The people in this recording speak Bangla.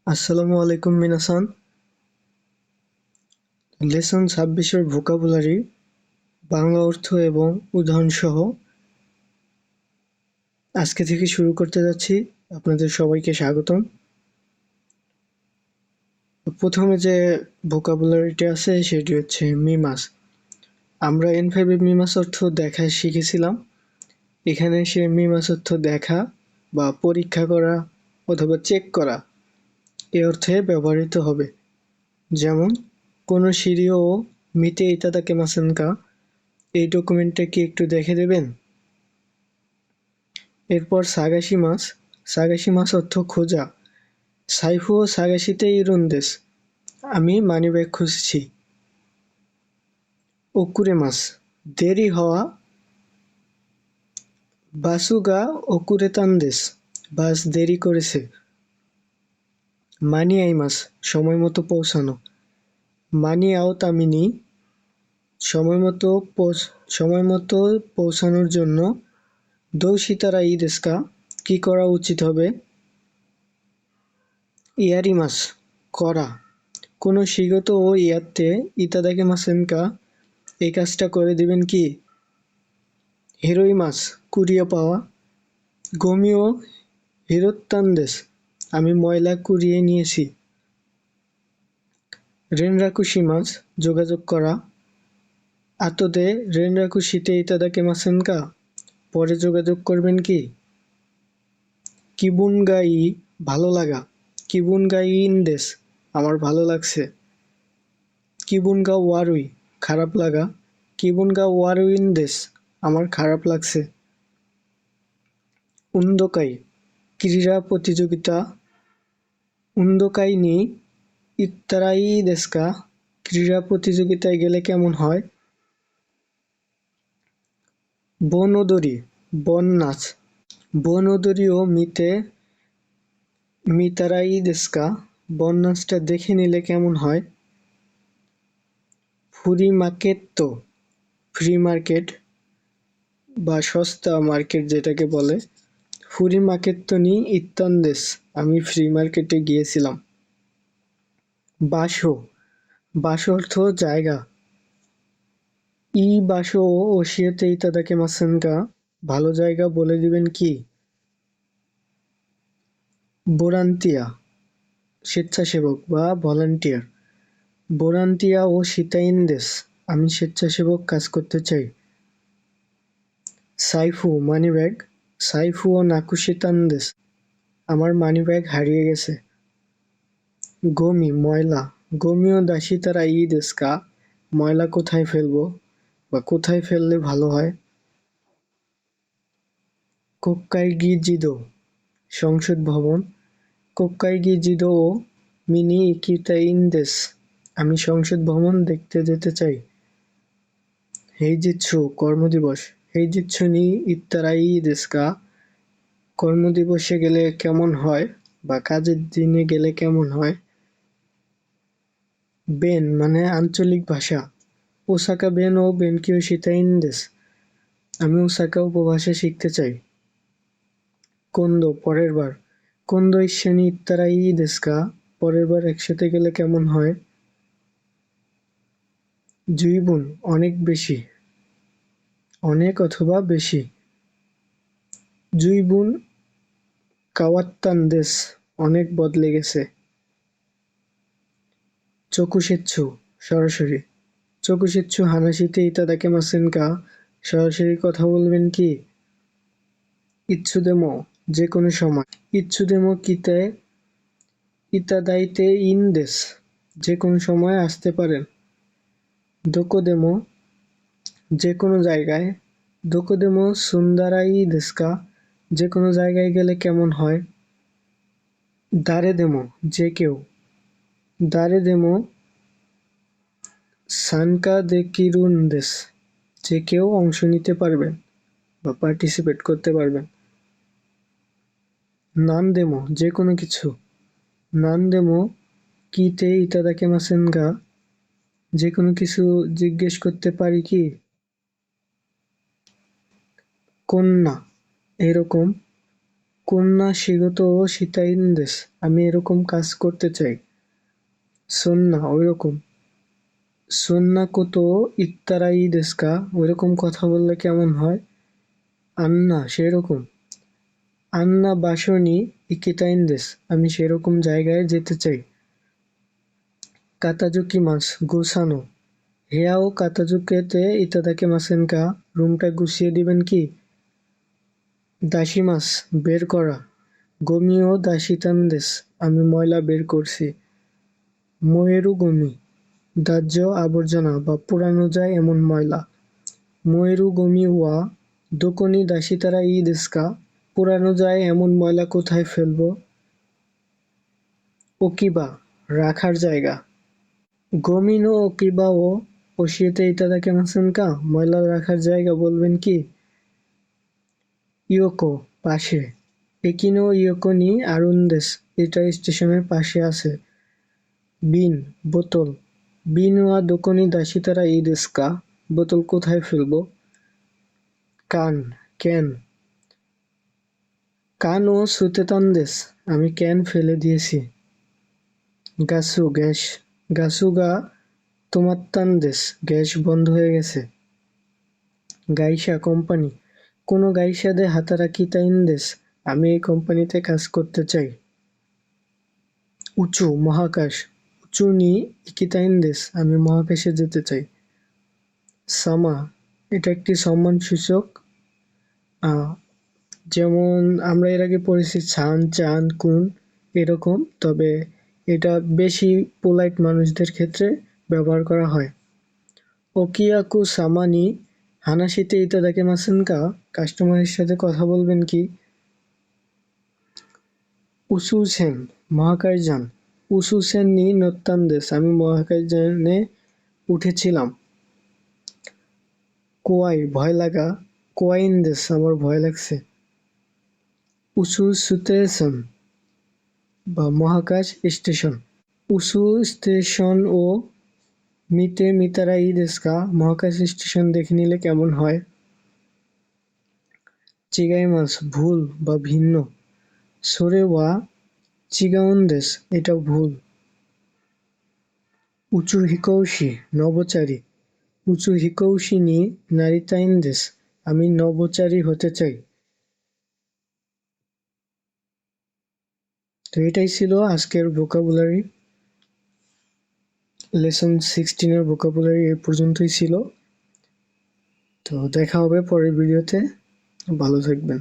আসসালামু আলাইকুম মিনাসান। লেসন ২৬-এর ভোকাবুলারি, বাংলা অর্থ এবং উদাহরণসহ আজকে থেকে শুরু করতে যাচ্ছি। আপনাদের সবাইকে স্বাগতম। প্রথমে যে ভোকাবুলারিটি আছে সেটি হচ্ছে মিমাস। আমরা N5 এ মিমাস অর্থ দেখা শিখেছিলাম। এখানে সে মিমাস অর্থ দেখা বা পরীক্ষা করা অথবা চেক করা এ অর্থে ব্যবহৃত হবে। যেমন কোনো সিঁড়ি ও মিতে ইতাদাকেমাসেন কা, এই ডকুমেন্টটা কি একটু দেখে দেবেন? এরপর সাগাশিমাস। সাগাশিমাস অর্থ খোঁজা। সাইফু ও সাগাশিতে ইরুন্দেস, আমি মানিব্যাগ খুঁজছি। ওকুরেমাস, দেরি হওয়া। বাসুগা ওকুরেতান্দেস, বাস দেরি করেছে। মানিয়াইমাস, সময় মতো পৌঁছানো। মানিয়াও তামিনি, সময় মতো পৌঁছানোর জন্য। দৌশিতারা ইদেস্কা, কি করা উচিত হবে? ইয়ারিমাস, করা। কোনো শিগত ও ইয়াত্তে ইতাদাকেমাসেন কা, এই কাজটা করে দিবেন কি? হিরোইমাস, কুড়িয়ে পাওয়া। গোমিও হিরোত্তান্দেস, আমি ময়লা কুড়িয়ে নিয়েছি। রেনরাকুশিমাস, যোগাযোগ করা। আতোদে রেনরাকুশিতে ইতাদাকেমাসেন কা, পরে যোগাযোগ করবেন কি? কিবুনগাই, ভালো লাগা। কিবুনগাই ইনদেস, আমার ভালো লাগছে। কিবুনগা ওয়ারুই, খারাপ লাগা। কিবুনগা ওয়ারুইনদেস, আমার খারাপ লাগছে। উন্দোকাই, ক্রীড়া প্রতিযোগিতা। উন্দোকাই নি ইত্তারাই দেস্কা, ক্রীড়া প্রতিযোগিতায় গেলে কেমন হয়? বনদরি, বন নাচ। বনদরি ও মিতে মিতারাই দেস্কা, বন নাচটা দেখে নিলে কেমন হয়? ফুরি মার্কেত্তো, ফ্রি মার্কেট বা সস্তা মার্কেট যেটাকে বলে। ফুরি মার্কেত্তো নি ইত্তান্দেস, আমি ফ্রি মার্কেটে গিয়েছিলাম। বাসো, বাসো অর্থ জায়গা। ই বাসো ওশিয়েতে ইতাদাকেমাসেন কা, ভালো জায়গা বলে দিবেন কি? বোরান্তিয়া, স্বেচ্ছাসেবক বা ভলান্টিয়ার। বোরান্তিয়া ও শিতাইনদেস, আমি স্বেচ্ছাসেবক কাজ করতে চাই। সাইফু, মানিব্যাগ। সাইফু ও নাকুশিতানদেস, আমার মানিব্যাগ হারিয়ে গেছে। গোমি, ময়লা। গোমিও দাসিতারা ই দেস্কা, ময়লা কোথায় ফেলবো বা কোথায় ফেললে ভালো হয়? কোক্কাইগি জিদো, সংসদ ভবন। কোক্কাইগি জিদো ও মিনি ইকিতাইনদেস, আমি সংসদ ভবন দেখতে যেতে চাই। হেইজিৎসু, কর্মদিবস। হেইজিৎসু নি ইত্তারাই দেস্কা, কর্মদিবসে গেলে কেমন হয় বা কাজের দিনে গেলে কেমন হয়? বেন মানে আঞ্চলিক ভাষা। ওসাকা বেন ও বেনকিও শিতাইনদেস, আমি ওসাকা উপভাষা শিখতে চাই। কোন্দো, পরের বার। কোন্দো ইস্সানি ইত্তারাই দেস্কা, পরের বার একসাথে গেলে কেমন হয়? জুইবুন, অনেক বেশি। অনেক অথবা বেশি। জুইবুন কাওয়াত্তানদেস, অনেক বদলে গেছে। চকুশেচ্ছু, সরাসরি। চকুশেচ্ছু হানাশিতে ইতাদাকেমাসেন কা, সরাসরি কথা বলবেন কি? ইচ্ছুদেমো, যে কোনো সময়। ইচ্ছুদেমো কিতে ইতাদাইতে ইনদেস, যে কোনো সময় আসতে পারেন। দোকোদেমো, যে কোনো জায়গায়। দোকোদেমো সুন্দারাই দেস্কা, যে কোনো জায়গায় গেলে কেমন হয়? দারেদেমো, যে কেউ। দারেদেমো সানকাদেকিরুনদেস, যে কেউ অংশ নিতে পারবেন বা পার্টিসিপেট করতে পারবেন। নানদেমো, যে কোনো কিছু। নানদেমো কিতে ইতাদাকেমাসেন গা, যে কোনো কিছু জিজ্ঞেস করতে পারি কি? কন্যা, এরকম। কন্যা শিগত শিতাইন দেশ, আমি এরকম কাজ করতে চাই। সন্না ওইরকম। সন্না কত ইত্তারাই দেশকা, ওইরকম কথা বললে কেমন হয়? আন্না সেরকম। আন্না বাসনি ইকিতাইন দেশ, আমি সেরকম জায়গায় যেতে চাই। কাতাজুকি মাস গোছানো, হেয়াও কাতাজুকেতে ইতাদাকে মাসেনকা, রুমটা গুছিয়ে দিবেন কি? দাসী মাস বের করা, গমিও দাসিতান দেশ, আমি ময়লা বের করছি। ময়েরু গমি, দাহ্য আবর্জনা বা পোড়ানো যায় এমন ময়লা। ময়েরু গমি ওয়া দোকনি দাসিতারা ই দেশকা, পোড়ানো যায় এমন ময়লা কোথায় ফেলবো? ওকিবা রাখার জায়গা। গমি নো ওকিবা ও ওশিয়েতে ইতাদাকে মাসেনকা, ময়লা রাখার জায়গা বলবেন কি? ইয়োকো পাশে, একিনো ইয়োকো নি আরুন দেশ, এটা স্টেশনের পাশে আছে। বিন বোতল, বিন ওয়া দোকনি দাসিতারা ই দেশকা, বোতল কোথায় ফেলবো? কান ক্যান, কান ও সুতেতান দেশ, আমি ক্যান ফেলে দিয়েছি। গাসু গ্যাস, গাসু গা তোমাত্তান দেশ, গ্যাস বন্ধ হয়ে গেছে। গাইসা কোম্পানি, কোনো গাইসা দে হাতারাকিতাইন দেশ, আমি এই কোম্পানিতে কাজ করতে চাই। উঁচু মহাকাশ, উঁচু নি ইকিতাইন দেশ, আমি মহাকাশে যেতে চাই। সামা, এটা একটি সম্মানসূচক, যেমন আমরা এর আগে পড়েছি ছান চান কুন এরকম, তবে এটা বেশি পোলাইট মানুষদের ক্ষেত্রে ব্যবহার করা হয়। ওকিয়াকু সামানি হানাশিতে ইতাদাকে মাসেনকা, কাস্টমারের সাথে কথা বলবেন কি? উসুসেন মহাকাশযান, উসুসেন নি নত্তান দেশ, আমি মহাকাশযানে উঠেছিলাম। কোয়াই ভয় লাগা, কোয়াইন দেশ, আমার ভয় লাগছে। উসুসুতেসন বা মহাকাশ স্টেশন, উসু স্টেশন ও মিতে মিতারা ই দেশকা, মহাকাশ স্টেশন দেখে নিলে কেমন হয়? চিগাইমাস ভুল বা ভিন্ন। সোরে ওয়া চিগাউন দেশ, এটা ভুল। উঁচু হিকৌশি নভোচারী, উঁচু হিকৌশি নি নারিতাইন দেশ, আমি নভোচারী হতে চাই। তো এটাই ছিল আজকের ভোকাবুলারি। লেসন 16 এর ভোকাবুলারি এই পর্যন্তই ছিল। তো দেখা হবে পরের ভিডিওতে, ভালো থাকবেন।